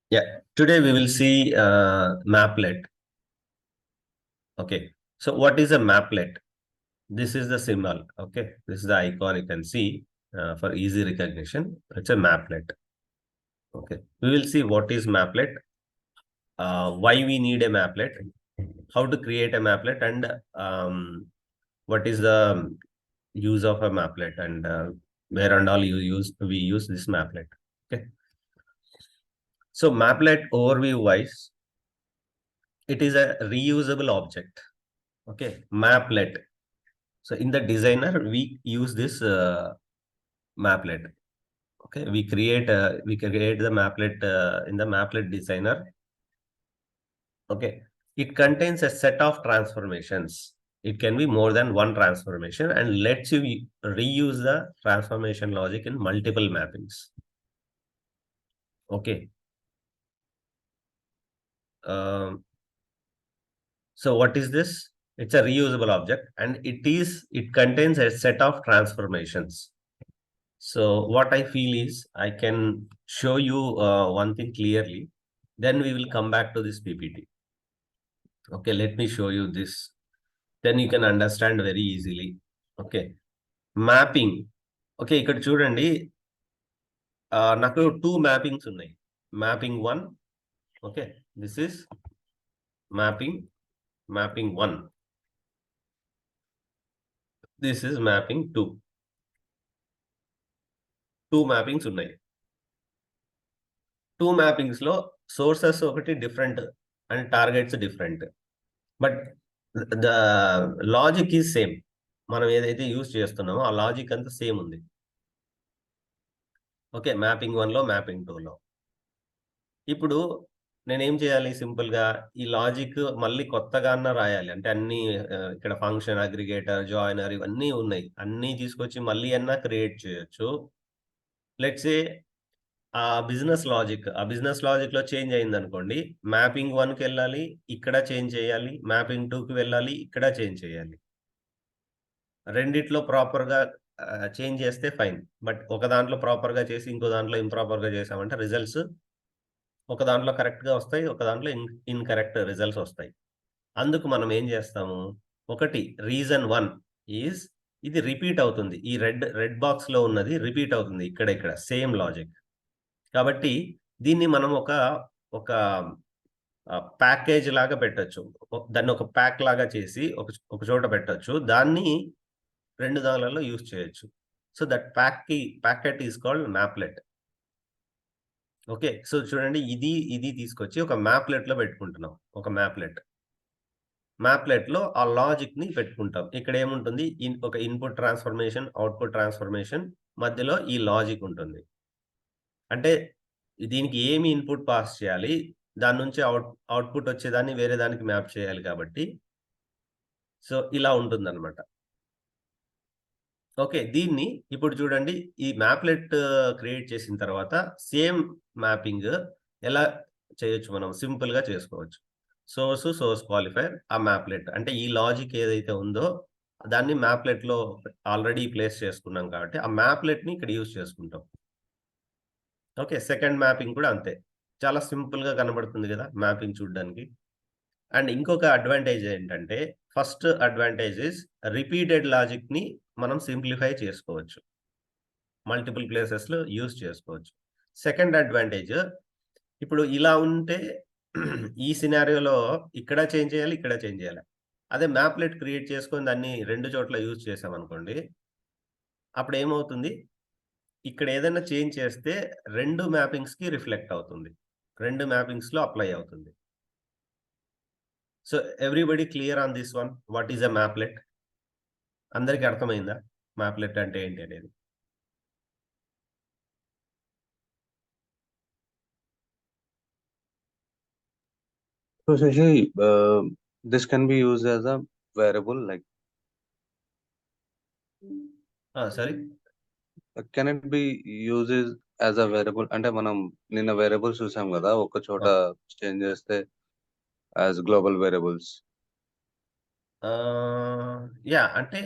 Yeah, today we will see Maplet. Okay, so what is a Maplet? This is the symbol. Okay, this is the icon you can see for easy recognition. It's a Maplet. Okay, we will see what is Maplet, why we need a Maplet, how to create a Maplet, and what is the use of a Maplet, and where and all we use this Maplet. Okay, so Maplet overview wise, it is a reusable object. Okay, Maplet. So in the designer, we use this Maplet. Okay, we create the Maplet in the Maplet designer. Okay, it contains a set of transformations. It can be more than one transformation and lets you reuse the transformation logic in multiple mappings. Okay. Um, so what is this? It's a reusable object and it contains a set of transformations. So what I feel is I can show you one thing clearly. Then we will come back to this PPT. Okay, let me show you this. Then you can understand very easily. Okay, mapping. Okay, ఇక్కడ చూడండి నాకు 2 mappings ఉన్నాయి. Mapping 1. Okay, this is mapping 1. This is mapping 2. 2 mappings ఉన్నాయి. 2 mappings లో sources ఒకటి different and targets different, but the logic is same. మనం ఏదైతే use చేస్తున్నామో ఆ లాజిక్ అంతా సేమ్ ఉంది. ఓకే, మ్యాపింగ్ 1 లో మ్యాపింగ్ 2 లో. ఇప్పుడు నేనేం చేయాలి? సింపుల్ గా ఈ లాజిక్ మళ్ళీ కొత్తగా రాయాలి అంటే అన్ని ఇక్కడ ఫంక్షన్, అగ్రిగేటర్, జాయినర్ ఇవన్నీ ఉన్నాయి. అన్ని తీసుకొచ్చి మళ్ళీ క్రియేట్ చేయొచ్చు. లెట్స్ సే ఆ బిజినెస్ లాజిక్ లో చేంజ్ అయింది అనుకోండి, మ్యాపింగ్ 1 కి వెళ్ళాలి, ఇక్కడ చేంజ్ చేయాలి, మ్యాపింగ్ 2 కి వెళ్ళాలి, ఇక్కడ చేంజ్ చేయాలి. రెండిట్లో ప్రాపర్ గా చేంజ్ చేస్తే ఫైన్, బట్ ఒక దాంట్లో ప్రాపర్ గా చేసి ఇంకో దాంట్లో ఇంప్రాపర్ గా చేసామంటే రిజల్ట్స్ ఒక దాంట్లో కరెక్ట్ గా వస్తాయి, ఒక దాంట్లో ఇన్కరెక్ట్ రిజల్ట్స్ వస్తాయి. అందుకు మనం ఏం చేస్తాము? ఒకటి రీజన్ 1 ఈజ్ ఇది రిపీట్ అవుతుంది. ఈ రెడ్ బాక్స్ లో ఉన్నది రిపీట్ అవుతుంది ఇక్కడ సేమ్ లాజిక్. కాబట్టి దీన్ని మనం ఒక ప్యాకేజ్ లాగా పెట్టొచ్చు. దాన్ని ఒక ప్యాక్ లాగా చేసి ఒక చోట పెట్టొచ్చు. దాన్ని 2 దానిలలో యూజ్ చేయొచ్చు. So that packet is called mapplet. Okay, so చూడండి ఇది తీసుకొచ్చి ఒక మ్యాప్లెట్ లో పెట్టుకుంటున్నాం. ఒక మ్యాప్లెట్ లో ఆ లాజిక్ ని పెట్టుకుంటాం. ఇక్కడ ఏముంటుంది? ఒక ఇన్పుట్ ట్రాన్స్ఫర్మేషన్, అవుట్పుట్ ట్రాన్స్ఫర్మేషన్, మధ్యలో ఈ లాజిక్ ఉంటుంది. అంటే దీనికి ఏమి ఇన్పుట్ పాస్ చేయాలి, దాని నుంచి అవుట్పుట్ వచ్చేదాన్ని వేరే దానికి మ్యాప్ చేయాలి. కాబట్టి సో ఇలా ఉంటుందన్నమాట. ఓకే, దీన్ని ఇప్పుడు చూడండి, ఈ మ్యాప్లెట్ క్రియేట్ చేసిన తర్వాత సేమ్ మ్యాపింగ్ ఎలా చేయొచ్చు? మనం సింపుల్ గా చేసుకోవచ్చు. సోర్స్ క్వాలిఫైర్ ఆ మ్యాప్లెట్ అంటే ఈ లాజిక్ ఏదైతే ఉందో దాన్ని మ్యాప్లెట్ లో ఆల్రెడీ ప్లేస్ చేసుకున్నాం కాబట్టి ఆ మ్యాప్లెట్ ని ఇక్కడ యూజ్ చేసుకుంటాం. ఓకే, సెకండ్ మ్యాపింగ్ కూడా అంతే. చాలా సింపుల్ గా కనబడుతుంది కదా మ్యాపింగ్ చూడడానికి. అండ్ ఇంకొక అడ్వాంటేజ్ ఏంటంటే, first advantage is repeated logic ని మనం సింప్లిఫై చేసుకోవచ్చు, మల్టిపుల్ ప్లేసెస్ లో యూజ్ చేసుకోవచ్చు. సెకండ్ అడ్వాంటేజ్, ఇప్పుడు ఇలా ఉంటే ఈ సినారియోలో ఇక్కడ చేంజ్ చేయాలి, ఇక్కడ చేంజ్ చేయాలి. అదే మ్యాప్లెట్ క్రియేట్ చేసుకొని దాన్ని 2 చోట్ల యూజ్ చేసామనుకోండి, అప్పుడు ఏమవుతుంది? ఇక్కడ ఏదైనా చేంజ్ చేస్తే 2 మ్యాపింగ్స్ కి రిఫ్లెక్ట్ అవుతుంది, 2 మ్యాపింగ్స్ లో అప్లై అవుతుంది. So everybody clear on this one? What is a mapplet? అందరికి అర్థమైందా మ్యాప్లెట్ అంటే ఏంటి అనేది? So, Shashi, this can be used as a variable, like. Sorry? Can it be used as a variable? అంటే మనం నిన్న వేరియబుల్స్ చూసాం కదా, ఒక చోట చేంజ్ చేస్తే యాజ్ గ్లోబల్ వేరియబుల్స్. యా, అంటే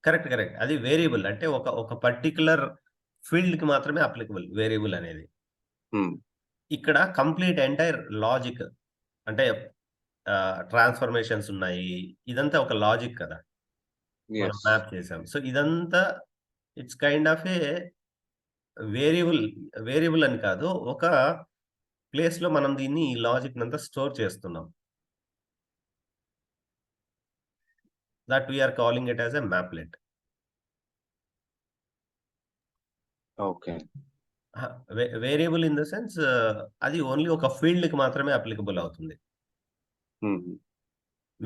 కరెక్ట్. అది వేరియబుల్ అంటే ఒక పర్టికులర్ ఫీల్డ్ కి మాత్రమే అప్లికబుల్ వేరియబుల్ అనేది. ఇక్కడ కంప్లీట్ ఎంటైర్ లాజిక్ అంటే ట్రాన్స్ఫర్మేషన్స్ ఉన్నాయి, ఇదంతా ఒక లాజిక్ కదా మనం ఎస్. మ్యాప్ చేసాం. సో ఇదంతా it's kind of A variable అని కాదు, ఒక ప్లేస్ లో మనం దీన్ని ఈ లాజిక్ అంతా స్టోర్ చేస్తున్నాం. That we're calling it as a mapplet. Okay. Variable in the sense అది ఓన్లీ ఒక ఫీల్డ్ కి మాత్రమే అప్లికబుల్ అవుతుంది.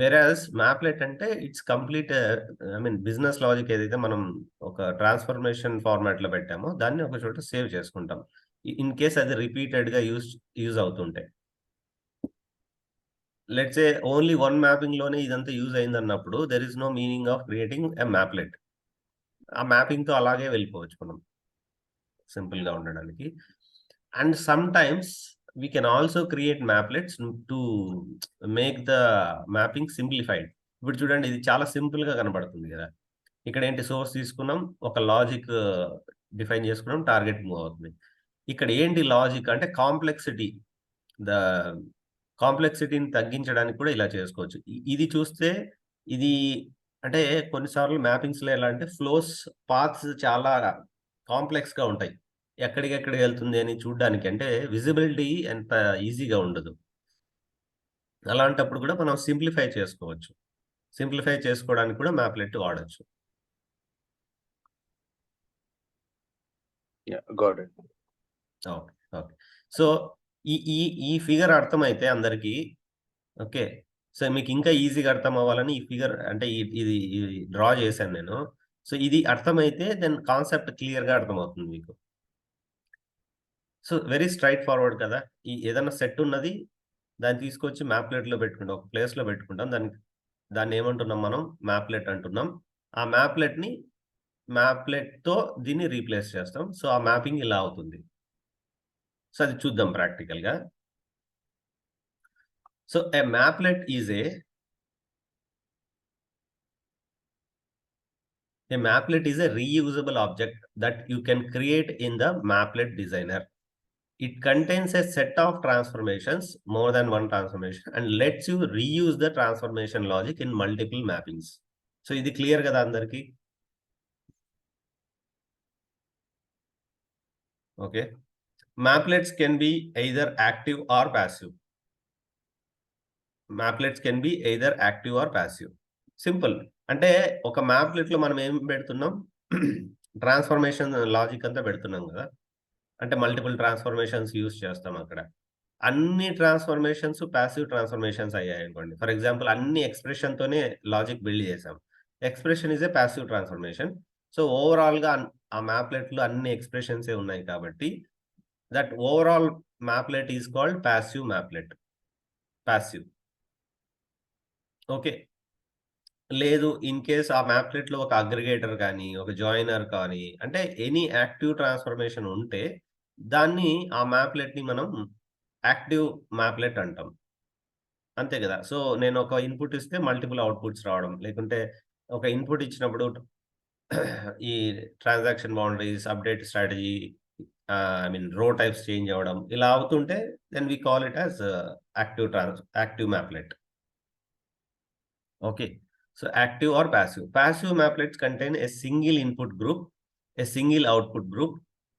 వేరాస్ మ్యాప్లెట్ అంటే it's complete I mean business logic ఏదైతే మనం ఒక ట్రాన్స్ఫర్మేషన్ ఫార్మాట్ లో పెట్టామో దాన్ని ఒక చోట సేవ్ చేసుకుంటాం ఇన్ కేస్ అది రిపీటెడ్ గా యూజ్ అవుతుంటే. Let's a only one mapping లోనే ఇదంతా యూజ్ అయింది అన్నప్పుడు there is no meaning of creating a mapplet. ఆ మ్యాపింగ్ తో అలాగే వెళ్ళిపోవచ్చు మనం సింపుల్ గా ఉండడానికి. And sometimes we can also create maplets to make the mapping simplified. ఇప్పుడు చూడండి ఇది చాలా సింపుల్ గా కనబడుతుంది కదా. ఇక్కడ ఏంటి, సోర్స్ తీసుకున్నాం, ఒక లాజిక్ డిఫైన్ చేసుకున్నాం, టార్గెట్ మూవ్ అవుతుంది. ఇక్కడ ఏంటి లాజిక్ అంటే కాంప్లెక్సిటీ, ద కాంప్లెక్సిటీని తగ్గించడానికి కూడా ఇలా చేసుకోవచ్చు. ఇది చూస్తే ఇది అంటే కొన్నిసార్లు మ్యాపింగ్స్ లో ఎలా అంటే ఫ్లోస్ పాత్స్ చాలా కాంప్లెక్స్ గా ఉంటాయి, ఎక్కడికెక్కడికి వెళ్తుంది అని చూడడానికి అంటే విజిబిలిటీ అంత ఈజీగా ఉండదు. అలాంటప్పుడు కూడా మనం సింప్లిఫై చేసుకోవచ్చు. సింప్లిఫై చేసుకోవడానికి కూడా మ్యాప్లెట్ వాడచ్చు. Got it. Okay, okay. So ఈ ఈ ఈ ఫిగర్ అర్థమైతే అందరికీ ఓకే. సో మీకు ఇంకా ఈజీగా అర్థం అవ్వాలని ఈ ఫిగర్ అంటే ఇది డ్రా చేశాను నేను. సో ఇది అర్థమైతే దెన్ కాన్సెప్ట్ క్లియర్ గా అర్థమవుతుంది మీకు. సో వెరీ స్ట్రైట్ ఫార్వర్డ్ కదా. ఈ ఏదైనా సెట్ ఉన్నది దాన్ని తీసుకొచ్చి మ్యాప్లెట్ లో పెట్టుకుంటాం, ఒక ప్లేస్ లో పెట్టుకుంటాం, దాన్ని ఏమంటున్నాం మనం, మ్యాప్లెట్ అంటున్నాం. ఆ మ్యాప్లెట్ తో దీన్ని రీప్లేస్ చేస్తాం. సో ఆ మ్యాపింగ్ ఇలా అవుతుంది. సో అది చూద్దాం ప్రాక్టికల్ గా. So a mapplet is a maplet is a reusable object that you can create in the maplet designer. It contains a set of transformations, more than one transformation, and lets you reuse the transformation logic in multiple mappings. So ఇది clear కదా అందరికి. Okay. Maplets can be either active or passive. Maplets can be either active or passive. Simple. అంటే ఒక మ్యాప్లెట్ లో మనం ఏం పెడుతున్నాం, transformation logic అంతా పెడుతున్నాం కదా. అంటే మల్టిపుల్ ట్రాన్స్ఫర్మేషన్స్ యూజ్ చేస్తాం అక్కడ. అన్ని ట్రాన్స్ఫర్మేషన్స్ పాసివ్ ట్రాన్స్ఫర్మేషన్స్ అయ్యాయి అనుకోండి. ఫర్ ఎగ్జాంపుల్ అన్ని ఎక్స్ప్రెషన్ తోనే లాజిక్ బిల్డ్ చేసాం. Expression is a passive transformation. So overall గా ఆ మ్యాప్లెట్ లో అన్ని ఎక్స్ప్రెషన్స్ ఉన్నాయి కాబట్టి that overall mapplet is called passive mapplet. Passive. Okay. లేదు ఇన్ కేస్ ఆ మ్యాప్లెట్ లో ఒక అగ్రిగేటర్ కానీ ఒక జాయినర్ కానీ అంటే ఎనీ యాక్టివ్ ట్రాన్స్ఫర్మేషన్ ఉంటే దాన్ని ఆ మ్యాప్లెట్ ని మనం యాక్టివ్ మ్యాప్లెట్ అంటాం. అంతే కదా. సో నేను ఒక ఇన్పుట్ ఇస్తే మల్టిపుల్ అవుట్పుట్స్ రావడం, లేకుంటే ఒక ఇన్పుట్ ఇచ్చినప్పుడు ఈ transaction boundaries, update strategy, I mean row types change అవ్వడం, ఇలా అవుతుంటే then we call it as active mapplet. Okay, so active or passive. Passive maplets contain a single input group, a single output group,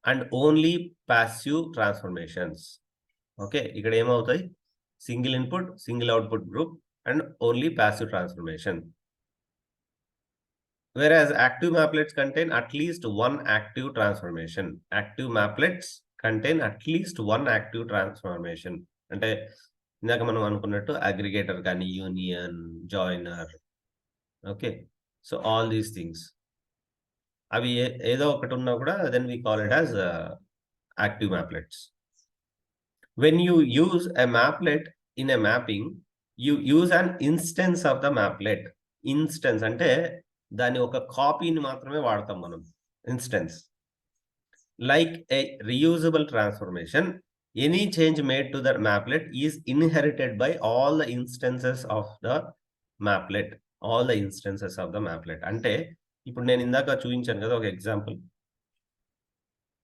and only passive transformations. Okay, ఇక్కడ ఏమవుతాయి, single input, single output group, and only passive transformation. Whereas active maplets contain at least one active transformation. Active maplets contain at least one active transformation. అంటే ఇందాక మనం అనుకున్నట్టు aggregator కానీ union, joiner. Okay. So all these things అవి ఏదో ఒకటి ఉన్నా కూడా then we call it as active mapplets. When you use a mapplet in a mapping, you use an instance of the mapplet. Instance అంటే దాని ఒక కాపీని మాత్రమే వాడతాం మనం. Instance like a reusable transformation, any change made to the maplet is inherited by all the instances of the maplet. All the instances of the maplet. అంటే ఇప్పుడు నేను ఇందాక చూపించాను కదా ఒక ఎగ్జాంపుల్.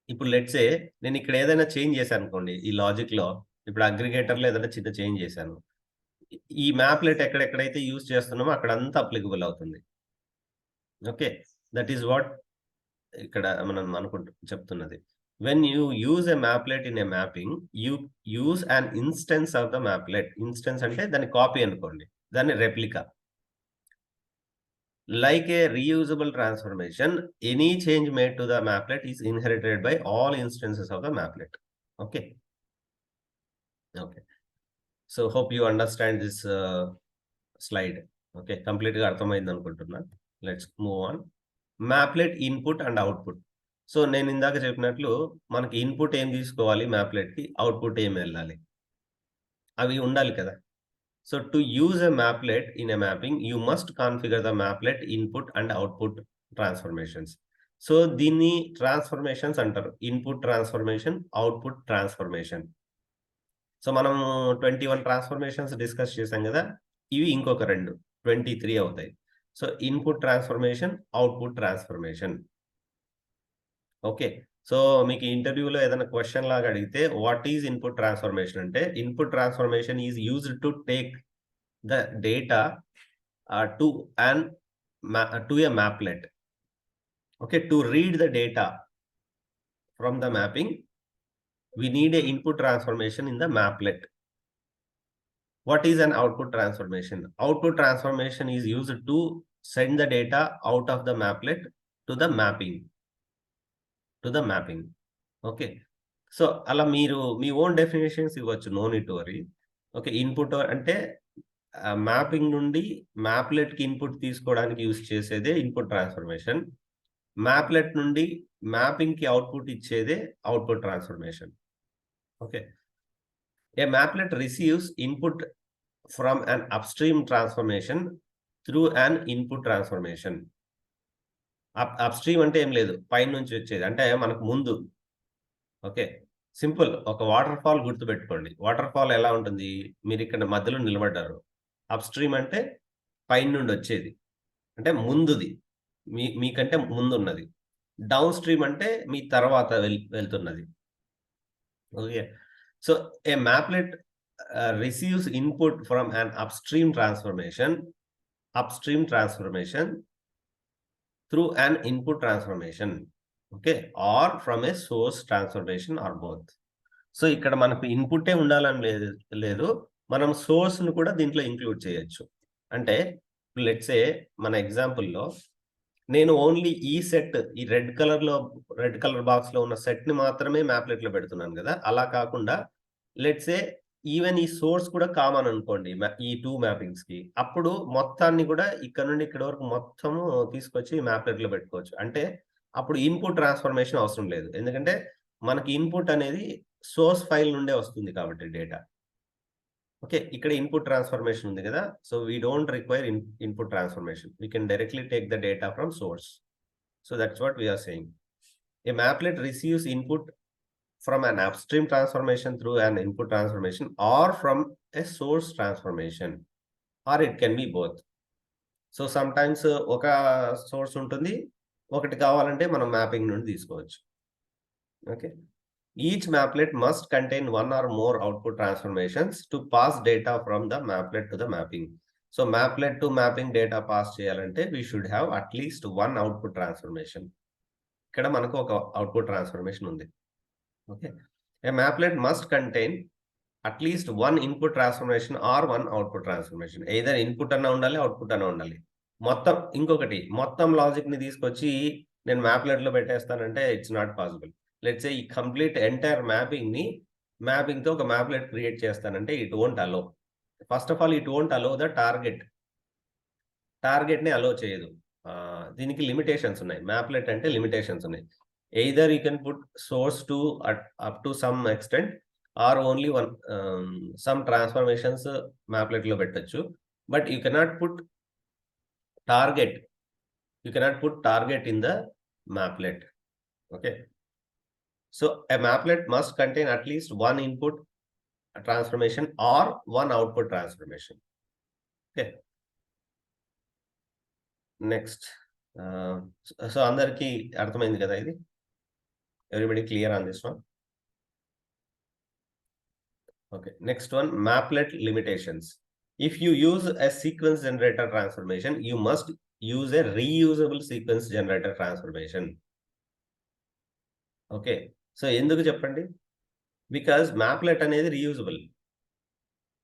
ఇప్పుడు లెట్స్ సే నేను ఇక్కడ ఏదైనా చేంజ్ చేశాను అనుకోండి ఈ లాజిక్‌లో. ఇప్పుడు అగ్రిగేటర్‌లో ఏదైనా చిన్న చేంజ్ చేశాను. ఈ మ్యాప్‌లెట్ ఎక్కడెక్కడైతే యూజ్ చేస్తున్నామో అక్కడంతా అప్లికబుల్ అవుతుంది. ఓకే. దట్ ఈస్ వాట్ ఇక్కడ మనం చెప్తున్నది. When you use a mapplet in a mapping, you use an instance of the mapplet. Instance అంటే దాని కాపీ అనుకోండి. దాన్ని replica. Like a reusable transformation, any change made to the maplet is inherited by all instances of the maplet. Okay. Okay. So hope you understand this slide. Okay. Completely అర్థమైంది అనుకుంటున్నా. Let's move on. Maplet input and output. So నేను ఇందాక చెప్పినట్లు మనకి input ఏం తీసుకోవాలి మ్యాప్లెట్‌కి, output ఏం వెళ్ళాలి. అవి ఉండాలి కదా! So to use a maplet in a mapping, you must configure the maplet input and output transformations. So దీన్ని ట్రాన్స్ఫర్మేషన్స్ అంటారు. Input transformation, output transformation. So మనం 21 ట్రాన్స్ఫర్మేషన్స్ డిస్కస్ చేసాం గదా! ఇవి ఇంకొక 2 23 అవుతాయి. So input transformation, output transformation. Okay. So మీకు ఇంటర్వ్యూలో ఏదైనా క్వెషన్ లాగా అడిగితే వాట్ ఈస్ ఇన్పుట్ ట్రాన్స్ఫర్మేషన్ అంటే input transformation is used to take the data to a maplet. Okay, to read the data from the mapping, we need a input transformation in the maplet. What is an output transformation? Output transformation is used to send the data out of the maplet to the mapping. Okay. So అలా మీరు మీ own definitions ఇవ్వచ్చు. No need to worry. Okay. Input అంటే mapping నుండి మ్యాప్లెట్‌కి input తీసుకోవడానికి use చేసేదే input transformation. Mapplet నుండి మ్యాపింగ్‌కి అవుట్పుట్ ఇచ్చేదే output transformation. Okay. A mapplet receives input from an upstream transformation through an input transformation. Upstream అంటే ఏం లేదు. పైనుంచి వచ్చేది. అంటే మనకు ముందు. ఓకే. సింపుల్. ఒక వాటర్ ఫాల్ గుర్తుపెట్టుకోండి. వాటర్ ఫాల్ ఎలా ఉంటుంది? మీరిక్కడ మధ్యలో నిలబడ్డారు. అప్‌స్ట్రీమ్ అంటే పైనుండొచ్చేది. అంటే ముందుది. మీకంటే ముందున్నది. డౌన్ స్ట్రీమ్ అంటే మీ తర్వాత వెళ్తున్నది. Okay. So, a mapplet receives input from an upstream transformation through an input transformation. Okay. Or from a source transformation or both. So, ఇక్కడ మనకు ఇన్పుట్టే ఉండాలని లేదు. మనం సోర్స్‌ని కూడా దీంట్లో ఇంక్లూడ్ చేయొచ్చు. అంటే లెట్స్ సే మన ఎగ్జాంపుల్‌లో నేను ఓన్లీ ఈ సెట్ ఈ రెడ్ కలర్ బాక్స్‌లో ఉన్న సెట్‌ని మాత్రమే మ్యాప్లెట్‌లో పెడుతున్నాను గదా! అలా కాకుండా లెట్స్ సే ఈవెన్ ఈ సోర్స్ కూడా కామన్ అనుకోండి. ఈ 2 మ్యాపింగ్స్‌కి. అప్పుడు మొత్తాన్ని కూడా ఇక్కడ నుండి ఇక్కడి వరకు మొత్తము తీసుకొచ్చి మ్యాప్లెట్‌లో పెట్టుకోవచ్చు. అంటే అప్పుడు ఇన్పుట్ ట్రాన్స్ఫర్మేషన్ అవసరం లేదు. ఎందుకంటే మనకి ఇన్పుట్ అనేది సోర్స్ ఫైల్ నుండే వస్తుంది కాబట్టి డేటా. ఓకే. ఇక్కడ ఇన్పుట్ ట్రాన్స్ఫర్మేషన్ ఉంది గదా! So, we don't require input transformation. We can directly take the data from source. So, that's what we are saying. A maplet receives input from an upstream transformation through an input transformation or from a source transformation, or it can be both. So, sometimes ఒక source ఉంటుంది. ఒకటి కావాలంటే మనం mapping నుండి తీసుకోవచ్చు. Okay. Each maplet must contain one or more output transformations to pass data from the maplet to the mapping. So, maplet to mapping data pass చేయాలంటే we should have at least one output transformation. ఇక్కడ మనకు ఒక output transformation ఉంది. Okay. A mapplet must contain at least one input transformation or one output transformation. Either input అన్నా ఉండాలి, output అన్నా ఉండాలి. మొత్తం లాజిక్‌ని తీసుకొచ్చి నేను మ్యాప్లెట్‌లో పెట్టేస్తానంటే it's not possible. Let's say ఈ కంప్లీట్ ఎంటైర్ మ్యాపింగ్‌తో ఒక మ్యాప్లెట్ క్రియేట్ చేస్తానంటే it won't allow. First of all it won't allow the టార్గెట్‌ని అలో చేయదు. దీనికి లిమిటేషన్స్ ఉన్నాయి. మ్యాప్లెట్ అంటే లిమిటేషన్స్ ఉన్నాయి. Either you can put source to up to some extent or only some transformations మ్యాప్లెట్‌లో పెట్టొచ్చు. But you cannot put target. In the mapplet. Okay. So, a mapplet must contain at least one input transformation or one output transformation. Okay. Next. So, అందరికీ అర్థమైంది కదా ఇది? Everybody clear on this one? Okay, next one, maplet limitations. If you use a sequence generator transformation, you must use a reusable sequence generator transformation. Okay, so ఎందుకు చెప్పండి? Because maplet అనేది reusable.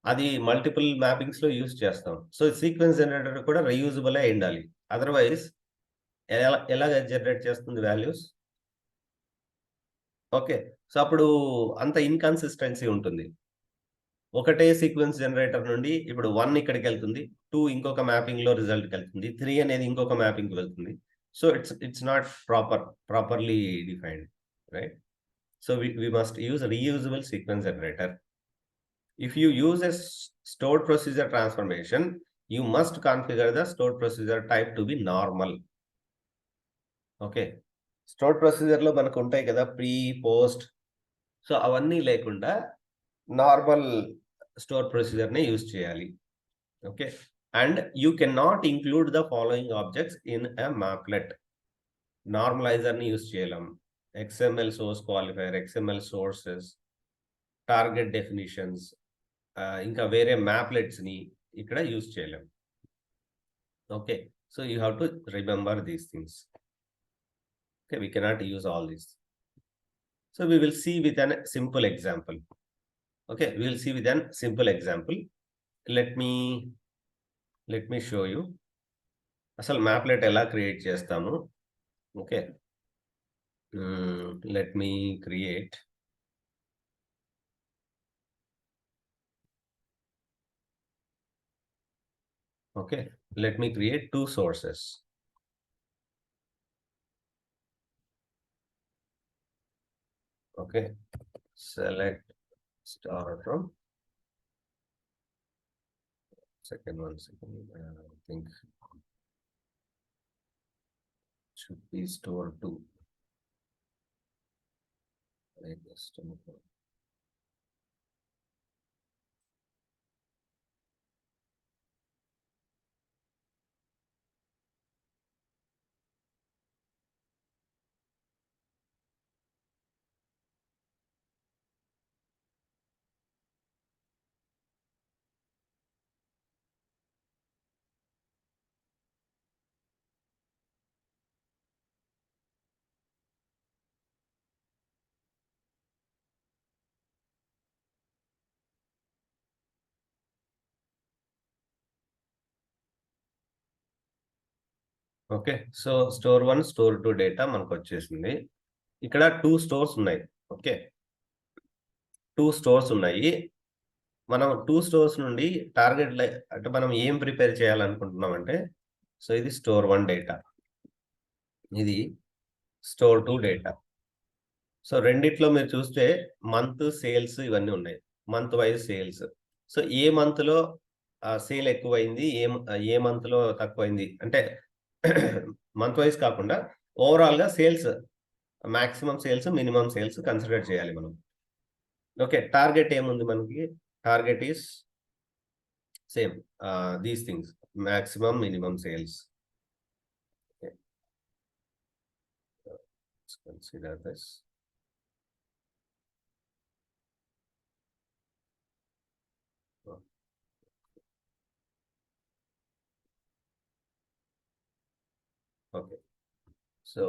అది multiple mappings లో use చేస్తాం. So sequence generator కూడా reusable అయి ఉండాలి. Otherwise ఎలాగ జనరేట్ చేస్తుంది వాల్యూస్? ఓకే, సో అప్పుడు అంత ఇన్కన్సిస్టెన్సీ ఉంటుంది. ఒకటే సీక్వెన్స్ జనరేటర్ నుండి ఇప్పుడు 1 ఇక్కడికి వెళ్తుంది, 2 ఇంకొక మ్యాపింగ్ లో రిజల్ట్కి వెళ్తుంది, 3 అనేది ఇంకొక మ్యాపింగ్ వెళ్తుంది. So it's not properly defined, right? So we must use reusable sequence generator. If you use a stored procedure transformation, you must configure the stored procedure type to be normal. Okay, stored procedure లో మనకు ఉంటాయి కదా pre post, so అవన్నీ లేకుండా normal store procedure ని use చేయాలి. Okay, and you can not include the following objects in a mapplet. Normalizer ని use చేయలేం, XML source qualifier, XML sources, target definitions, ఇంకా వేరే మ్యాప్లెట్స్ ని ఇక్కడ యూజ్ చేయలేం. Okay, so you have to remember these things. Okay, we cannot use all these. So we will see with an simple example. Okay, we will see with an simple example. Let me show you అసలు మ్యాప్లెట్ ఎలా create చేస్తాము. Okay, let me create. Okay, let me create 2 sources. Okay, select star from second one. I think should be store 2. Like this. Okay, so store 1 store 2 data మనకు వచ్చేసింది. ఇక్కడ 2 stores ఉన్నాయి. Okay, 2 stores ఉన్నాయి. మనం 2 stores నుండి target అంటే మనం ఏం ప్రిపేర్ చేయాలనుకుంటున్నాం అంటే, సో ఇది స్టోర్ 1 డేటా, ఇది స్టోర్ 2 డేటా. సో రెండిట్లో మీరు చూస్తే మంత్ సేల్స్ ఇవన్నీ ఉన్నాయి, మంత్ వైజ్ సేల్స్. సో ఏ మంత్ లో సేల్ ఎక్కువైంది, ఏ మంత్ లో తక్కువైంది అంటే మంత్ వైజ్ కాకుండా ఓవరాల్ గా sales, maximum sales, minimum sales consider చేయాలి మనం. ఓకే, టార్గెట్ ఏముంది మనకి? Target is same these things, maximum, minimum sales. Consider this. Okay, so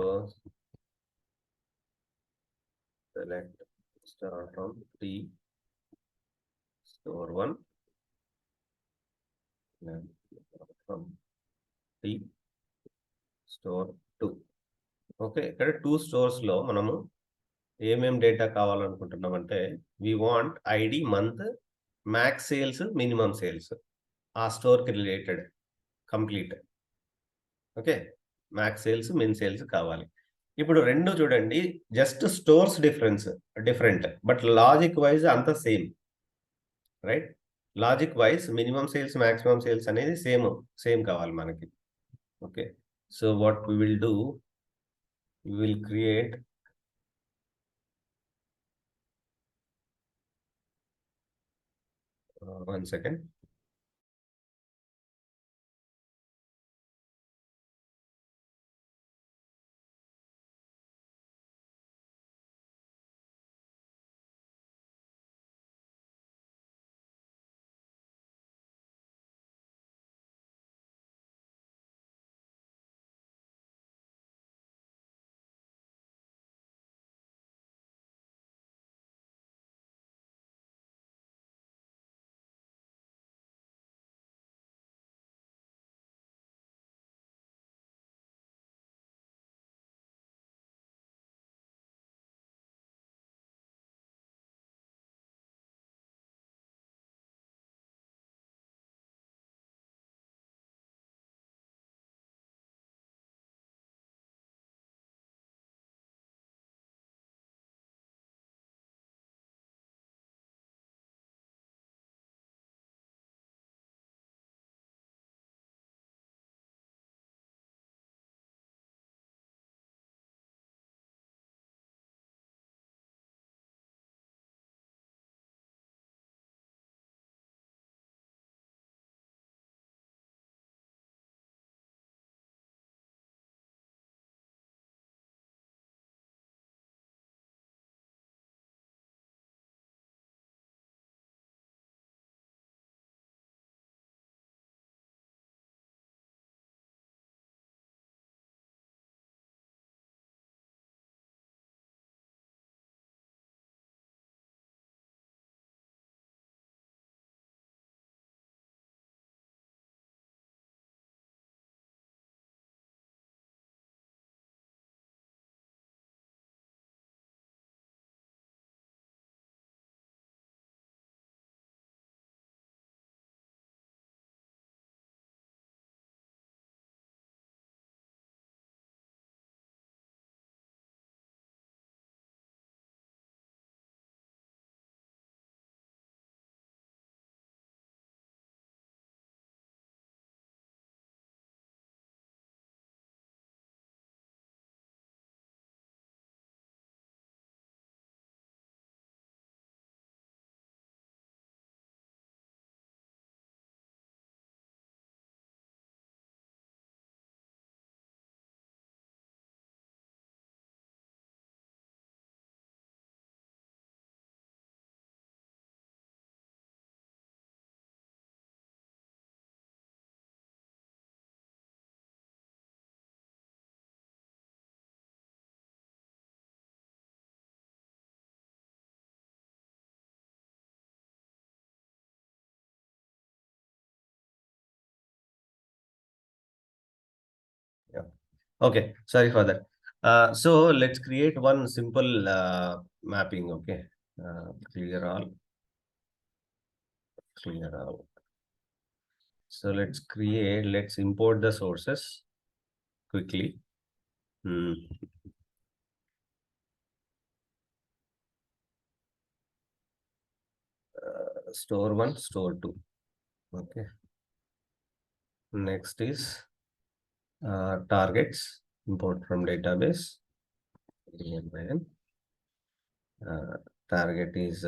select star from T store 1 and from T store 2. Okay, ఇక్కడ 2 stores లో మనము ఏమేం data కావాలనుకుంటున్నామంటే, we want ID, month, max sales, minimum sales, ఆ store కి related complete. Okay, max sales, min sales కావాలి. ఇప్పుడు రెండు చూడండి, just stores different, but logic wise అంతా same, right? Logic wise minimum sales, maximum sales అనేది same కావాలి మనకి. Okay, so what we will do, we will create one second. Okay, sorry for that. So let's create one simple mapping. Okay, clear all. So let's import the sources quickly. Store 1, store 2. Okay. Next is targets, import from database. Target is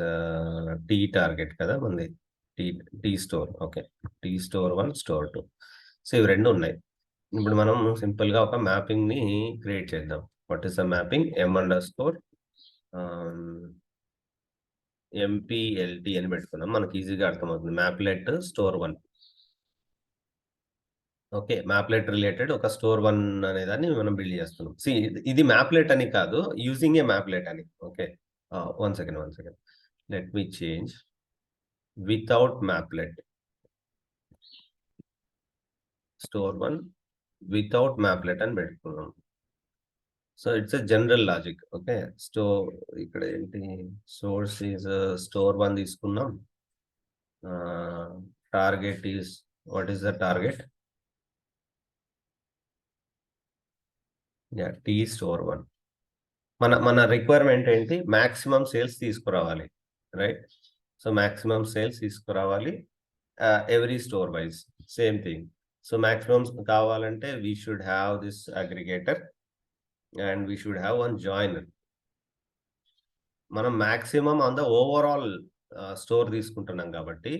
T target kada mandi. T store. Okay. T store 1, store 2. So ఇవి రెండు ఉన్నాయి. ఇప్పుడు మనం simple గా ఒక mapping ని create చేద్దాం. What is the mapping? m_store MPLT అని పెట్టుకున్నాం. మనకి ఈజీగా అర్థమవుతుంది. మ్యాప్లెట్ స్టోర్ 1. ఓకే, మ్యాప్లెట్ రిలేటెడ్ ఒక స్టోర్ 1 అనే దాన్ని మనం బిల్డ్ చేస్తున్నాం. ఇది మ్యాప్లెట్ అని కాదు, యూజింగ్ ఏ మ్యాప్లెట్ అని. Okay, one second let me change without mapplet store 1 without mapplet అని పెట్టుకున్నాం. So it's a general logic. Okay, ఇక్కడ ఏంటి, సోర్స్ ఈజ్ స్టోర్ 1 తీసుకున్నాం. Target is, what is the target? T store 1. మన requirement ఏంటి? Maximum sales తీసుకురావాలి, right? So maximum sales తీసుకురావాలి every store wise, same thing. So maximum కావాలంటే we should have this aggregator and we should have one joiner. మనం maximum on the overall store తీసుకుంటున్నాం కాబట్టి,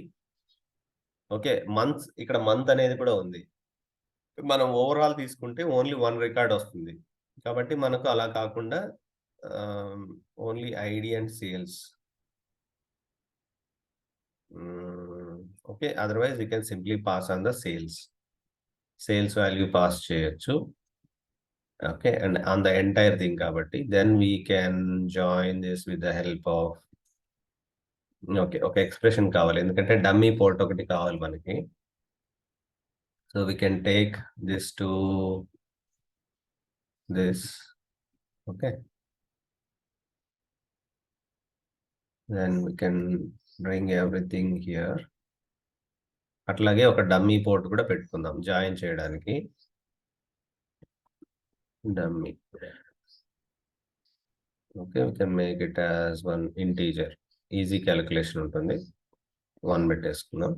okay, ఇక్కడ month అనేది కూడా ఉంది. మనం ఓవరాల్ తీసుకుంటే ఓన్లీ 1 రికార్డ్ వస్తుంది. కాబట్టి మనకు అలా కాకుండా only ID and sales. Okay, otherwise you can simply pass on the sales value pass చేయొచ్చు. Okay, and on the entire thing కాబట్టి then we can join this with the help of, okay, ఒక expression కావాలి, ఎందుకంటే dummy port ఒకటి కావాలి మనకి. So we can take this to this. Okay, then we can bring everything here. అట్లాగే ఒక dummy port కూడా పెట్టుకుందాం జాయిన్ చేయడానికి. Dummy. Okay, we can make it as one integer. Easy calculation ఉంటుంది. 1 పెట్టేసుకుందాం.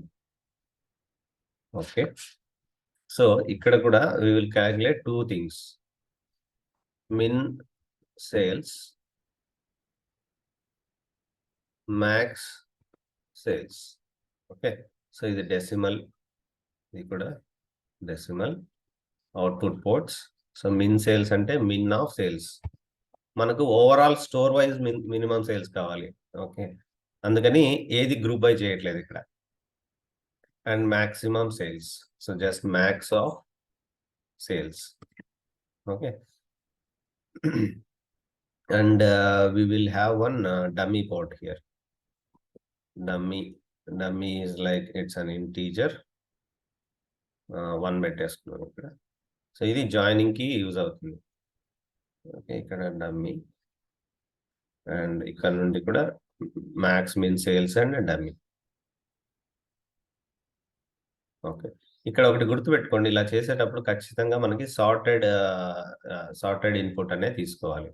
ఓకే, సో ఇక్కడ కూడా we will calculate 2 things. min sales, max sales. Okay, so ఇది డెసిమల్, ఇది కూడా డెసిమల్. Output ports. సో మిన్ సేల్స్ అంటే మిన్ ఆఫ్ సేల్స్. మనకు overall store wise minimum sales కావాలి. ఓకే, అందుకని ఏది గ్రూప్ బై చేయట్లేదు ఇక్కడ. And maximum sales, so just max of sales. Okay, and we will have one dummy port here. Dummy is like it's an integer. 1 పెట్టేసుకున్నాం ఇక్కడ. So ఇది joining కి use అవుతుంది. ఓకే, ఇక్కడ డమ్మీ అండ్ ఇక్కడ నుండి కూడా max min sales and dummy. Okay, ఇక్కడ ఒకటి గుర్తుపెట్టుకోండి, ఇలా చేసేటప్పుడు ఖచ్చితంగా మనకి సార్టెడ్ ఇన్పుట్ అనేది తీసుకోవాలి.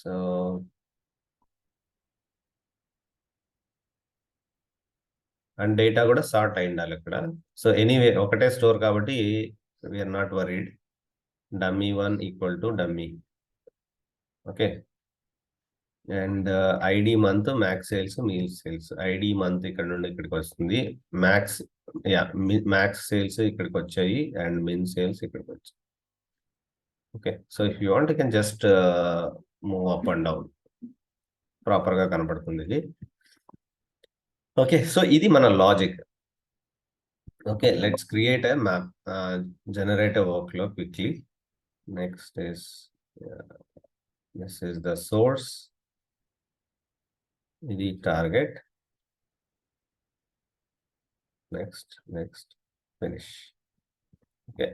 సో అండ్ డేటా కూడా సార్ట్ అయి ఉండాలి ఇక్కడ. సో ఎనీవే ఒకటే స్టోర్ కాబట్టి we are not worried. dummy1 equal to dummy. Okay, and ID month, max sales, min sales. ID month ఇక్కడ నుండి ఇక్కడికి వస్తుంది, మ్యాక్స్ సేల్స్ ఇక్కడికి వచ్చాయి అండ్ మిన్ సేల్స్ ఇక్కడికి వచ్చాయి. Okay, so if you want you can just move up and down, proper గా కనపడుతుంది ఇది. ఓకే, సో ఇది మన logic. Okay, let's create a map, generate a workflow quickly. Next is this is the source, the target. Next, finish. Okay.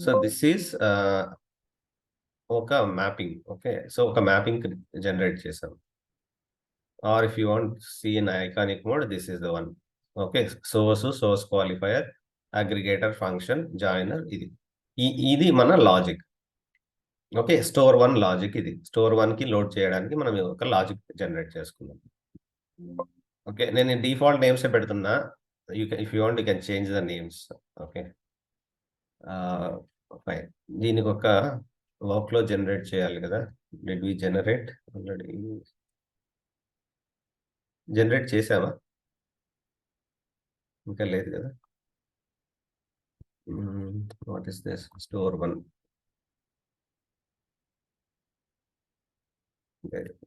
So this is ఒక mapping. Okay. So ఒక mapping generate చేసాం. Or if you want see in iconic mode, this is the one. Okay. Source qualifier, aggregator, function, joiner, ఇది మన logic. Okay. Store 1 logic ఇది. Store 1కి load చేయడానికి మనం ఒక లాజిక్ జనరేట్ చేసుకున్నాం. ఓకే. నేను డిఫాల్ట్ నేమ్సే పెడుతున్నా. If you want you can change the names. Okay. Fine. దీనికి ఒక వర్క్‌ఫ్లో జనరేట్ చేయాలి కదా! Did we generate already? Generate చేసామా? ఇంకా లేదు కదా! What is this? Store 1.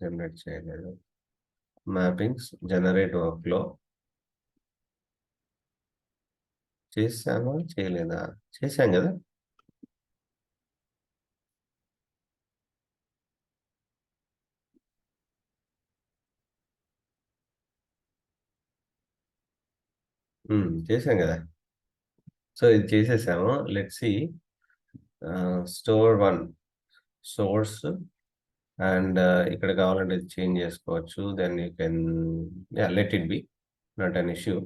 Generate చేయలేదు. Mappings, generate workflow. చేసామా? చేయలేదా? చేసాం కదా! చేసాం కదా! సో ఇది చేసేసాము. Let's see. Store 1 source and ఇక్కడ కావాలంటే ఇది చేంజ్ చేసుకోవచ్చు. Then you can let it be, not an issue.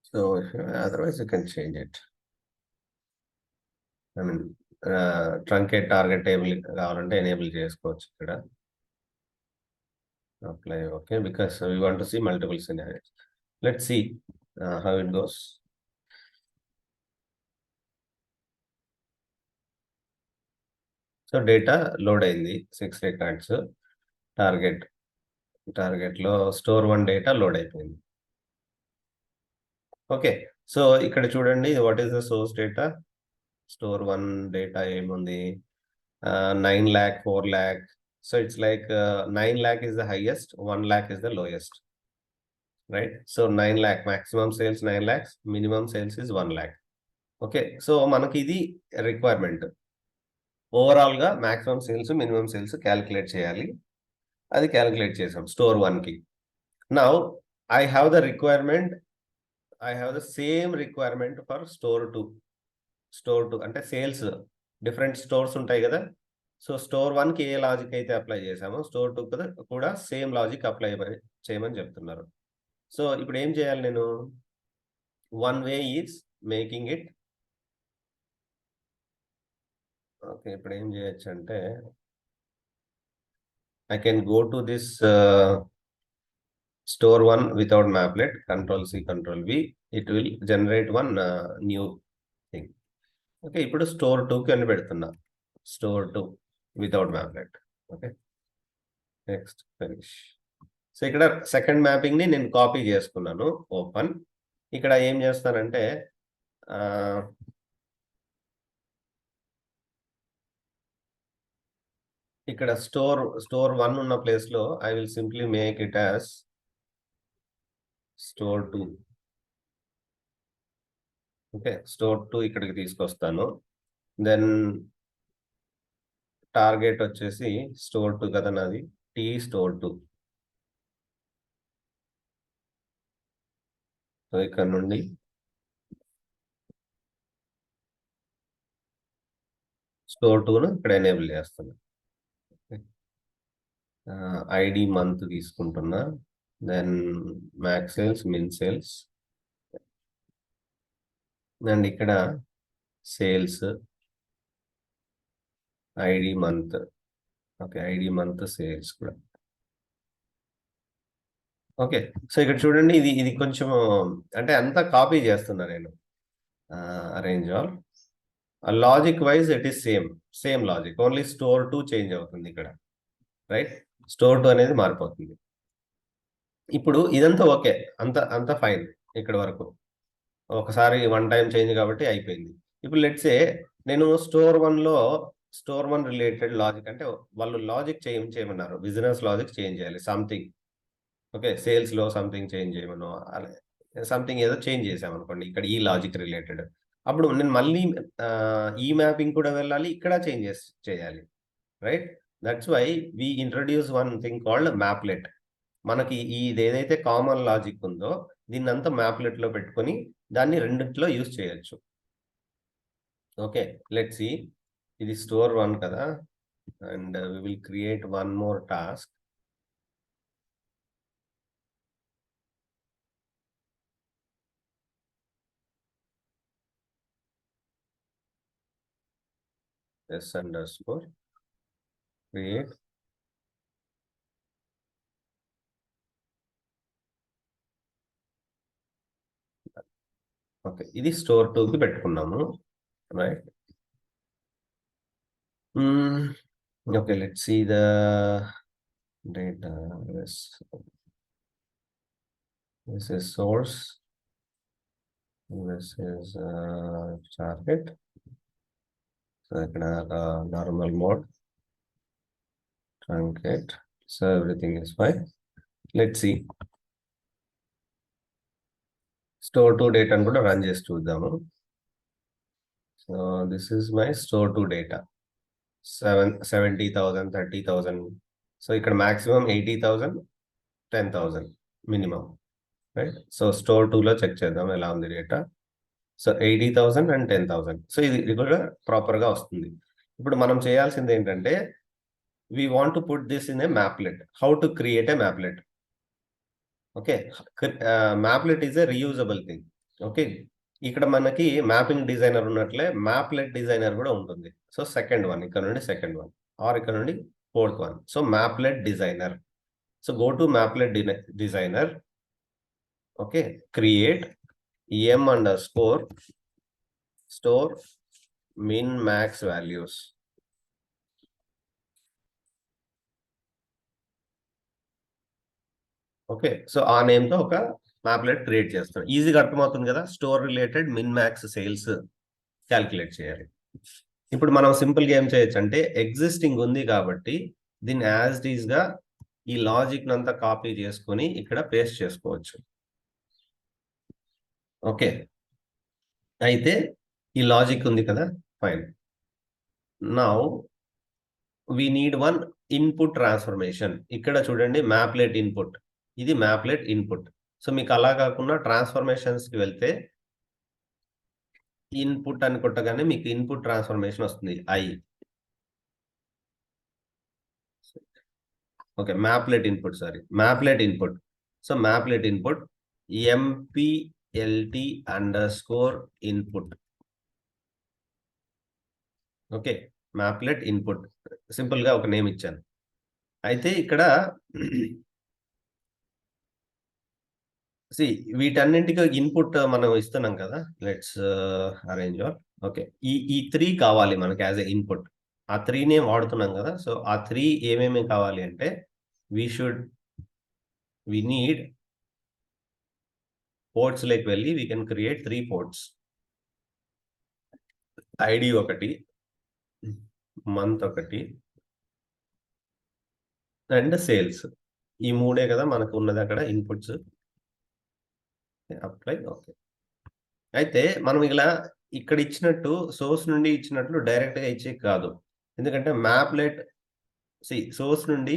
So otherwise you can change it. I mean truncate target table కావాలంటే ఎనేబుల్ చేసుకోవచ్చు ఇక్కడ. Apply. Okay. Because we want to see multiple scenarios. Let's see how it goes. So data load అయింది. 6 records. టార్గెట్లో store 1 data load అయిపోయింది. Okay. So ఇక్కడ చూడండి, what is the source data? Store 1 data ఏముంది? 9 lakh, 4 lakh. So it's like 9 lakh is the highest, 1 lakh is the lowest, right? So 9 lakh maximum sales 9 lakhs, minimum sales is 1 lakh. Okay. So మనకి ఇది requirement. ఓవరాల్‌గా maximum sales, minimum sales calculate చేయాలి. అది calculate చేసాం store 1కి. Now I have the requirement. I have the same requirement for store 2. Store 2 అంటే sales different stores ఉంటాయి కదా! సో స్టోర్ 1కి ఏ లాజిక్ అయితే అప్లై చేసామో స్టోర్ 2 కూడా సేమ్ లాజిక్ అప్లై చేయమని చెప్తున్నారు. సో ఇప్పుడు ఏం చేయాలి నేను? One way is making it. Okay. ఇప్పుడు ఏం చేయొచ్చు అంటే I can go to this store 1 without mapplet. Control+C, Control+V. It will generate one new thing. Okay. ఇప్పుడు స్టోర్ 2కి అని పెడుతున్నా. Store 2 without mapplet. Okay. Next finish. So ఇక్కడ second మ్యాపింగ్‌ని నేను కాపీ చేసుకున్నాను. ఓపెన్. ఇక్కడ ఏం చేస్తానంటే ఇక్కడ స్టోర్ 1 ఉన్న ప్లేస్‌లో I will simply make it as store 2. Okay. Store 2 ఇక్కడికి తీసుకొస్తాను. దెన్ టార్గెట్ వచ్చేసి స్టోర్ 2 కదా నాది. స్టోర్ 2. సో ఇక్కడ నుండి స్టోర్ 2ను ఇక్కడ ఎనేబుల్ చేస్తున్నా. ఐడి మంత్ తీసుకుంటున్నా. Then max sales, min sales. And ఇక్కడ sales, ID month. Okay. ID month, sales కూడా. ఓకే. సో ఇక్కడ చూడండి, ఇది కొంచెం అంటే అంతా కాపీ చేస్తున్నా నేను. Arrange all. Logic wise it is same logic. Only store 2 change అవుతుంది ఇక్కడ, రైట్? స్టోర్ 2 అనేది మారిపోతుంది. ఇప్పుడు ఇదంతా ఓకే. అంతా ఫైన్ ఇక్కడ వరకు. ఒకసారి వన్ టైం చేంజ్ కాబట్టి అయిపోయింది. ఇప్పుడు లెట్స్ సే నేను స్టోర్ 1 రిలేటెడ్ లాజిక్ అంటే వాళ్ళు లాజిక్ చేయమన్నారు. బిజినెస్ లాజిక్ చేంజ్ చేయాలి సంథింగ్. ఓకే. సేల్స్‌లో సంథింగ్ చేంజ్ చేయమనో, అలా సంథింగ్ ఏదో చేంజ్ చేసామనుకోండి ఇక్కడ ఈ లాజిక్ రిలేటెడ్. అప్పుడు నేను మళ్ళీ ఈ మ్యాపింగ్ కూడా వెళ్ళాలి. ఇక్కడ చేంజెస్ చేయాలి, right? That's why we introduce one thing called mapplet. మనకి ఇదేదైతే కామన్ లాజిక్ ఉందో దీన్ని అంతా మ్యాప్లెట్లో పెట్టుకొని దాన్ని రెండిట్లో యూజ్ చేయొచ్చు. Okay, let's see. ఇది స్టోర్ 1 కదా, and we will create one more task. s_create. Okay, ఇది స్టోర్ 2కి పెట్టుకున్నాము, right. Okay, let's see the data. This is source. This is target. So normal mode, truncate. So everything is fine. Let's see. Store 2 data and run just చూద్దాము. So this is my store 2 data. 70,000, 30,000. So ఇక్కడ maximum 80,000, 10,000 minimum, right? So store 2లో check చేద్దాం ఎలా ఉంది data. So 80,000 and 10,000. So ఇది కూడా ప్రాపర్గా వస్తుంది. ఇప్పుడు మనం చేయాల్సింది ఏంటంటే, we want to put this in a maplet. How to create a maplet? Okay, maplet is a reusable thing. Okay, ఇక్కడ మనకి మ్యాపింగ్ డిజైనర్ ఉన్నట్లే మ్యాప్లెట్ డిజైనర్ కూడా ఉంటుంది. సో సెకండ్ వన్ ఇక్కడ నుండి సెకండ్ వన్, ఆర్ ఇక్కడ నుండి fourth one. So mapplet designer. So go to mapplet designer. Okay, create m_store store min max values. Okay, so ఆ నేమ్తో ఒక మ్యాప్లెట్ క్రియేట్ చేస్తాం. ఈజీగా అర్థమవుతుంది కదా. Store related min max sales calculate చేయాలి. ఇప్పుడు మనం సింపుల్గా ఏం చేయొచ్చు అంటే, ఎగ్జిస్టింగ్ ఉంది కాబట్టి దీన్ని యాజ్ ఇట్ ఈజ్ గా ఈ లాజిక్ నంతా కాపీ చేసుకొని ఇక్కడ పేస్ట్ చేసుకోవచ్చు. ఓకే, అయితే ఈ లాజిక్ ఉంది కదా, fine. Now we need one input transformation. ఇక్కడ చూడండి మ్యాప్లెట్ ఇన్పుట్, ఇది మ్యాప్లెట్ ఇన్పుట్. సో మీకు అలా కాకుండా ట్రాన్స్ఫర్మేషన్స్ కి వెళ్తే ఇన్పుట్ అని కొట్టగానే మీకు ఇన్పుట్ ట్రాన్స్ఫర్మేషన్ వస్తుంది, I. Okay, mapplet input, sorry, mapplet input. So mapplet input mplt_input. Okay, mapplet input, simple గా ఒక నేమ్ ఇచ్చాను. అయితే ఇక్కడ వీటన్నింటికి ఇన్పుట్ మనం ఇస్తున్నాం కదా. Let's arrange all. ఓకే, ఈ 3 కావాలి మనకి యాజ్ ఎ ఇన్పుట్. ఆ 3నే వాడుతున్నాం కదా. సో ఆ 3 ఏమేమి కావాలి అంటే, we need పోర్ట్స్ లేకి వెళ్ళి we can create 3 ports. ID ఒకటి, మంత్ ఒకటి, అండ్ సేల్స్. ఈ 3 కదా మనకు ఉన్నది అక్కడ ఇన్పుట్స్. అప్లై. ఓకే, అయితే మనం ఇలా ఇక్కడ ఇచ్చినట్టు సోర్స్ నుండి ఇచ్చినట్లు డైరెక్ట్ గా ఇచ్చే కాదు. ఎందుకంటే మ్యాప్లెట్ సోర్స్ నుండి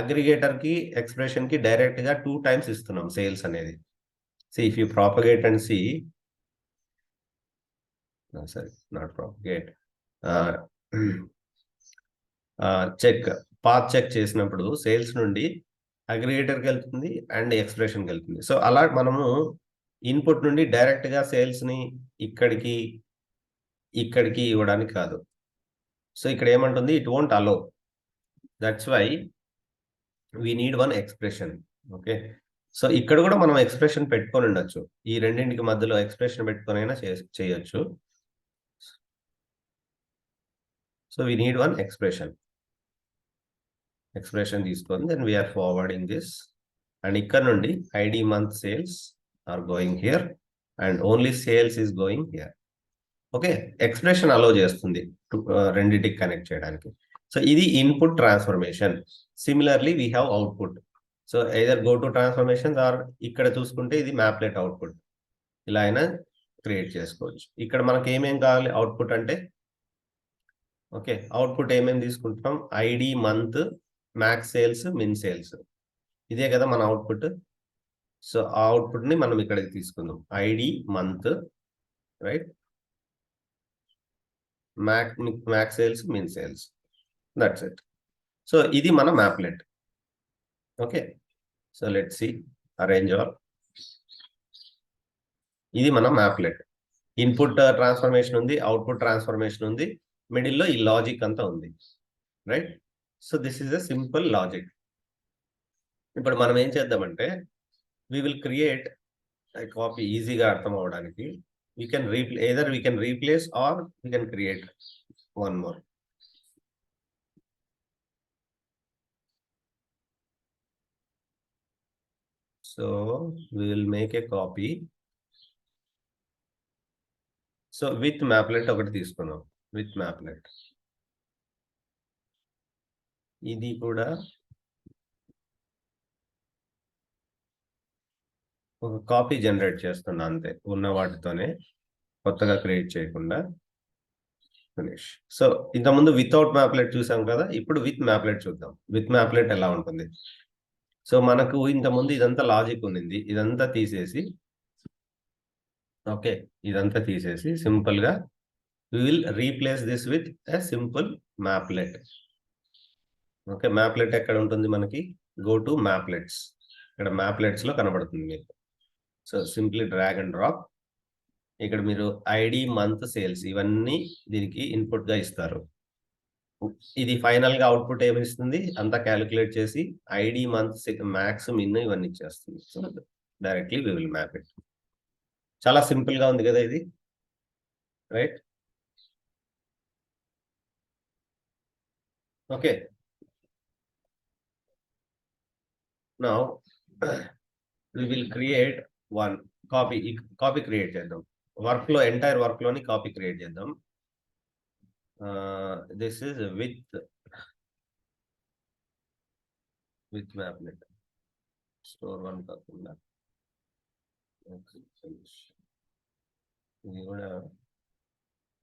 అగ్రిగేటర్ కి ఎక్స్ప్రెషన్ కి డైరెక్ట్ గా 2 టైమ్స్ ఇస్తున్నాం సేల్స్ అనేది. If you propagate and check path check చేసినప్పుడు సేల్స్ నుండి అగ్రిగేటర్కి వెళ్తుంది అండ్ ఎక్స్ప్రెషన్కి వెళ్తుంది. సో అలా మనము ఇన్పుట్ నుండి డైరెక్ట్ గా సేల్స్ ని ఇక్కడికి ఇవ్వడానికి కాదు. సో ఇక్కడ ఏమంటుంది, it won't allow. That's why we need one expression. Okay, so ఇక్కడ కూడా మనం ఎక్స్ప్రెషన్ పెట్టుకొని ఉండొచ్చు. ఈ రెండింటికి మధ్యలో ఎక్స్ప్రెషన్ పెట్టుకొని అయినా చేయొచ్చు. So we need one expression తీసుకొని then we're forwarding this. And ఇక్కడ నుండి ID month sales are going here and only sales is going here. Okay, expression allow చేస్తుంది రెండింటికి కనెక్ట్ చేయడానికి. సో ఇది input transformation. Similarly we have output. So either go to transformation or ఇక్కడ చూసుకుంటే ఇది మ్యాప్లెట్ అవుట్పుట్. ఇలా అయినా క్రియేట్ చేసుకోవచ్చు. ఇక్కడ మనకి ఏమేం కావాలి అవుట్పుట్ అంటే, ఓకే, అవుట్పుట్ ఏమేమి తీసుకుంటున్నాం, ID month, max sales, min sales. ఇదే కదా మన అవుట్పుట్. సో ఆ అవుట్పుట్ ని మనం ఇక్కడికి తీసుకుందాం. ID, month, right, max sales, min sales, that's it. So ఇది మన mapplet. Okay, so let's see arrange all. ఇది మన మ్యాప్లెట్. ఇన్పుట్ ట్రాన్స్ఫర్మేషన్ ఉంది, అవుట్పుట్ ట్రాన్స్ఫర్మేషన్ ఉంది, మిడిల్లో ఈ లాజిక్ అంతా ఉంది, right. So this is a simple logic. ఇప్పుడు మనం ఏం చేద్దామంటే we will create a copy ఈజీగా అర్థం అవడానికి. We can replace or we can create one more. So we will make a copy. So with maplet ఒకటి తీసుకున్నాం, with maplet. ఇది కూడా ఒక కాపీ జనరేట్ చేస్తున్నా అంతే, ఉన్న వాటితోనే, కొత్తగా క్రియేట్ చేయకుండా. ఫినిష్. సో ఇంతకుముందు వితౌట్ మ్యాప్లెట్ చూసాం కదా, ఇప్పుడు విత్ మ్యాప్లెట్ చూద్దాం. విత్ మ్యాప్లెట్ ఎలా ఉంటుంది. సో మనకు ఇంతకుముందు ఇదంతా లాజిక్ ఉంది, ఇదంతా తీసేసి, ఓకే, ఇదంతా తీసేసి సింపుల్ గా we will replace this with a simple maplet. Okay, mapplet ఎక్కడ ఉంటుంది మనకి? Go to mapplets. ఇక్కడ మ్యాప్లెట్స్ లో కనబడుతుంది మీకు. So simply drag and drop. ఇక్కడ మీరు ఐడి, మంత్, సేల్స్ ఇవన్నీ దీనికి ఇన్పుట్ గా ఇస్తారు. ఇది ఫైనల్ గా అవుట్పుట్ ఏమి ఇస్తుంది? అంతా క్యాలిక్యులేట్ చేసి ఐడి, మంత్, మ్యాక్స్, మిన్ ఇవన్నీ ఇచ్చేస్తుంది. So directly we will map it. చాలా సింపుల్ గా ఉంది కదా ఇది, right? Okay, now we will create one copy create చేద్దాం. ఎంటైర్ వర్క్ లోని కాపీ క్రియేట్ చేద్దాం. This is with mapplet. Store 1 కాకుండా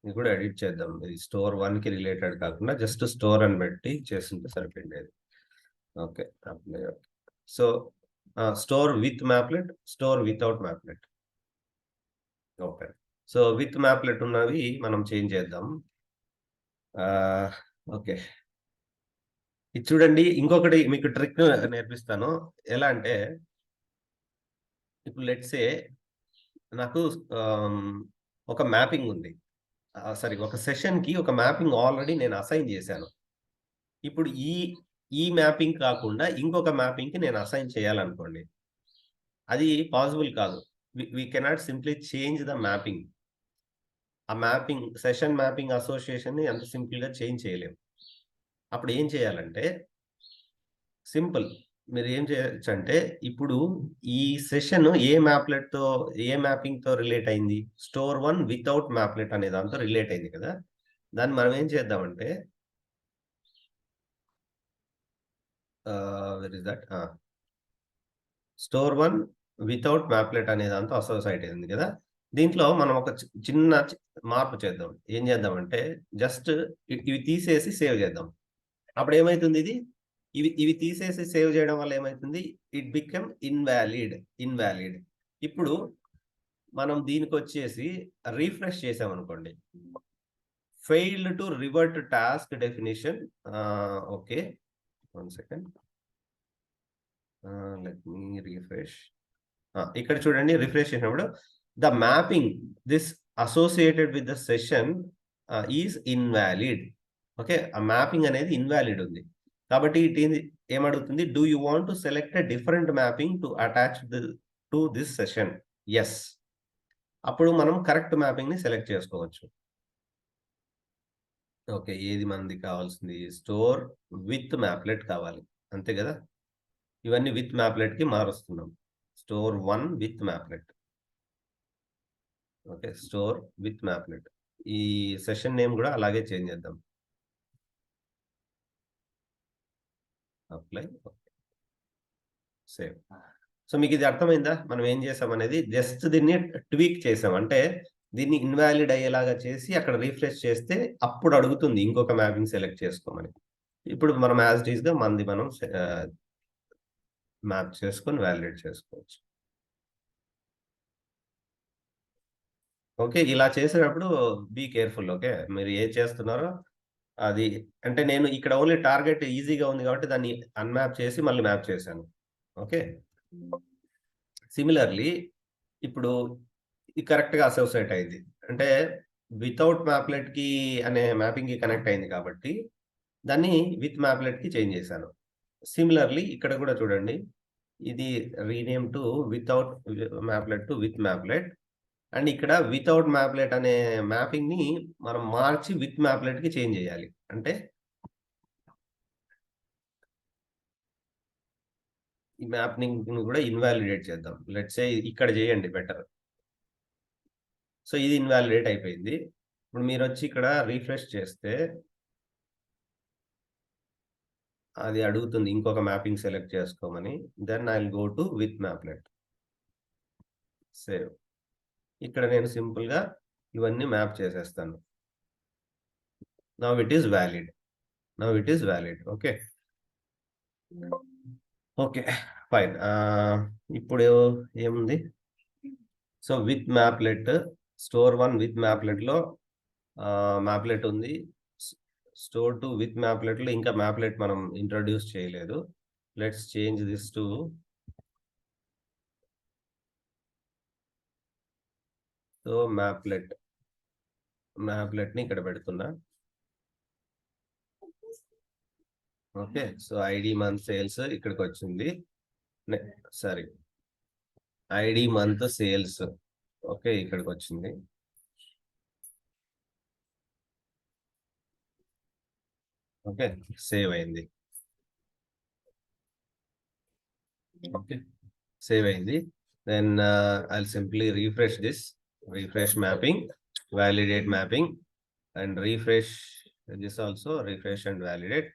ఇది కూడా ఎడిట్ చేద్దాం. ఇది స్టోర్ 1 కి రిలేటెడ్ కాకుండా జస్ట్ స్టోర్ అని పెట్టి చేస్తుంటే సరిపోయింది. Okay, so store with mapplet, store without mapplet. Okay, so with mapplet ఉన్నవి మనం చేంజ్ చేద్దాం. ఓకే, ఇది చూడండి, ఇంకొకటి మీకు ట్రిక్ నేర్పిస్తాను. ఎలా అంటే, ఇప్పుడు లెట్స్ సే నాకు ఒక మ్యాపింగ్ ఉంది, ఒక సెషన్ కి ఒక మ్యాపింగ్ ఆల్రెడీ నేను అసైన్ చేశాను. ఇప్పుడు ఈ మ్యాపింగ్ కాకుండా ఇంకొక మ్యాపింగ్ కి నేను అసైన్ చేయాలనుకోండి, అది పాసిబుల్ కాదు. We cannot simply change the mapping. ఆ మ్యాపింగ్, సెషన్ మ్యాపింగ్ అసోసియేషన్ ని అంత సింపుల్ గా చేంజ్ చేయలేము. అప్పుడు ఏం చేయాలంటే సింపుల్, మీరు ఏం చేయొచ్చు అంటే, ఇప్పుడు ఈ సెషన్ ఏ మ్యాపింగ్ తో రిలేట్ అయింది? స్టోర్ 1 వితౌట్ మ్యాప్లెట్ అనే దాంతో రిలేట్ అయింది కదా. దాన్ని మనం ఏం చేద్దామంటే, where is that, store 1 without mapplet అనే దాంతో అసోసియేట్ అయింది కదా. దీంట్లో మనం ఒక చిన్న మార్పు చేద్దాం. ఏం చేద్దామంటే, జస్ట్ ఇవి తీసేసి సేవ్ చేద్దాం. అప్పుడు ఏమైతుంది? ఇవి తీసేసి సేవ్ చేయడం వల్ల ఏమైతుంది? It become invalid. ఇప్పుడు మనం దీనికి వచ్చేసి రీఫ్రెష్ చేసామనుకోండి, failed to revert task definition. Okay, 1 second, let me refresh. ఇక్కడ చూడండి, రిఫ్రెష్ చేసినప్పుడు the mapping this associated with the session is invalid. Okay, ఆ మ్యాపింగ్ అనేది ఇన్వాలిడ్ ఉంది. కాబట్టి ఏమడుగుతుంది? Do you want to select a different mapping to attach to this session? Yes. అప్పుడు మనం కరెక్ట్ మ్యాపింగ్ ని సెలెక్ట్ చేసుకోవచ్చు. ఓకే, ఏది మనది కావాల్సింది? స్టోర్ విత్ మ్యాప్లెట్ కావాలి, అంతే కదా. ఇవన్నీ విత్ మ్యాప్లెట్ కి మారుస్తున్నాం. Store 1 with mapplet. Okay, store with mapplet. ఈ సెషన్ నేమ్ కూడా అలాగే చేంజ్ చేద్దాం. Apply, save. సో మీకు ఇది అర్థమైందా? మనం ఏం చేసాం అనేది, జస్ట్ దీన్ని ట్వీక్ చేసాం. అంటే దీన్ని ఇన్వాలిడ్ అయ్యేలాగా చేసి అక్కడ రీఫ్రెష్ చేస్తే అప్పుడు అడుగుతుంది ఇంకొక మ్యాపింగ్ సెలెక్ట్ చేసుకోమని. ఇప్పుడు మనం యాజ్ ఇట్ ఈస్ గా మనం మ్యాప్ చేసుకొని వ్యాలిడేట్ చేసుకోవచ్చు. ఓకే. ఇలా చేసేటప్పుడు బీ కేర్‌ఫుల్. ఓకే. మీరు ఏది చేస్తున్నారో అది అంటే నేను ఇక్కడ ఓన్లీ టార్గెట్ ఈజీగా ఉంది కాబట్టి దాన్ని అన్‌మ్యాప్ చేసి మళ్ళీ మ్యాప్ చేశాను. ఓకే. సిమిలర్‌లీ ఇప్పుడు ఇది కరెక్ట్‌గా అసోసియేట్ అయింది. అంటే వితౌట్ మ్యాప్‌లెట్‌కి అనే మ్యాపింగ్‌కి కనెక్ట్ అయింది కాబట్టి దాన్ని విత్ మ్యాప్‌లెట్‌కి చేంజ్ చేశాను. సిమిలర్‌లీ ఇక్కడ కూడా చూడండి. ఇది rename to without mapplet to with mapplet. And ఇక్కడ వితౌట్ మ్యాప్‌లెట్ అనే మ్యాపింగ్‌ని మనం మార్చి విత్ మ్యాప్‌లెట్‌కి చేంజ్ చేయాలి. అంటే ఈ మ్యాపింగ్‌ని కూడా ఇన్వాలిడేట్ చేద్దాం. లెట్స్ సే ఇక్కడ చేయండి బెటర్. సో, ఇది ఇన్వాలిడేట్ అయిపోయింది. ఇప్పుడు మీరొచ్చి ఇక్కడ రిఫ్రెష్ చేస్తే అది అడుగుతుంది ఇంకొక మ్యాపింగ్ సెలెక్ట్ చేసుకోమని. Then I will go to with mapplet. Save. ఇక్కడ నేను సింపుల్‌గా ఇవన్నీ మ్యాప్ చేసేస్తాను. Now it is valid. Now it is valid. Okay. Okay. Fine. ఇప్పుడు ఏముంది? So, with mapplet store 1 with మ్యాప్‌లెట్‌లో మ్యాప్‌లెట్ ఉంది. స్ స్టోర్ 2 విత్ మ్యాప్‌లెట్‌లో ఇంకా మ్యాప్‌లెట్ మనం ఇంట్రొడ్యూస్ చేయలేదు. Let's change this to so, మ్యాప్‌లెట్‌ని ఇక్కడ పెడుతున్నా. Okay. So, ID month sales ఇక్కడికొచ్చింది. నె sorry. ID month sales. Okay. ఇక్కడికొచ్చింది. ఓకే. సేవ్ అయింది. ఓకే. సేవ్ అయింది. Then I'll simply refresh this. Refresh mapping, validate mapping and refresh this also refresh and validate.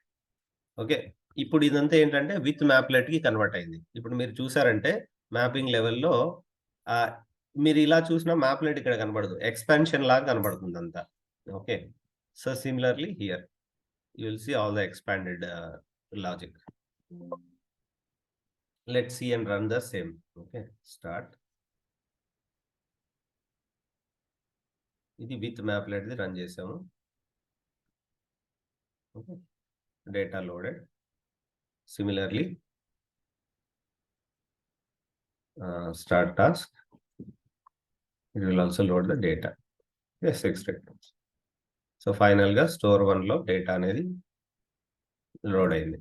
Okay. ఇప్పుడు ఇదంతా ఏంటంటే with మ్యాప్‌లెట్‌కి convert అయింది. ఇప్పుడు మీరు చూసారంటే మ్యాపింగ్ లెవెల్‌లో ఆహ్, మీరు ఇలా చూసినా మ్యాప్‌లెట్ ఇక్కడ కనపడదు. ఎక్స్‌పాన్షన్ లాగా కనపడుతుందంతా. Okay. So, similarly here you will see all the expanded logic. Let's see and run the same. Okay. Start. ఇది విత్ మ్యాప్‌లెట్‌ది రన్ చేసాము. Okay. Data loaded. Similarly start task. It will also load the data. Yes expect. So, ఫైనల్‌గా store 1లో data అనేది load అయింది.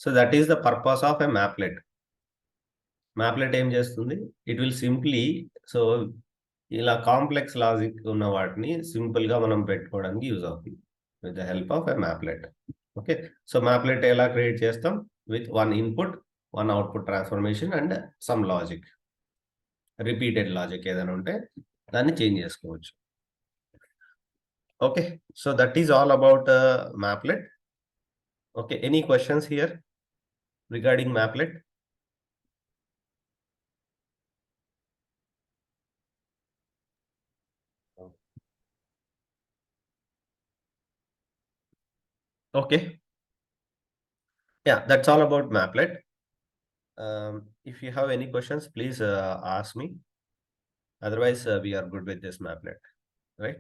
So, that is the purpose of a mapplet. Mapplet ఏం చేస్తుంది? It will simply so, ఇలా complex logic ఉన్న వాటిని సింపుల్‌గా మనం పెట్టుకోవడానికి యూజ్ అవుతుంది. With the help of a mapplet. Okay. So, mapplet ఎలా క్రియేట్ చేస్తాం? With 1 input, 1 output transformation and some logic. Repeated logic ఏదైనా ఉంటే దాన్ని చేంజ్ చేసుకోవచ్చు. Okay. So, that is all about mapplet. Okay. Any questions here regarding mapplet? Okay. Yeah, that's all about Maplet. If you have any questions, please ask me. Otherwise, we are good with this Maplet, right?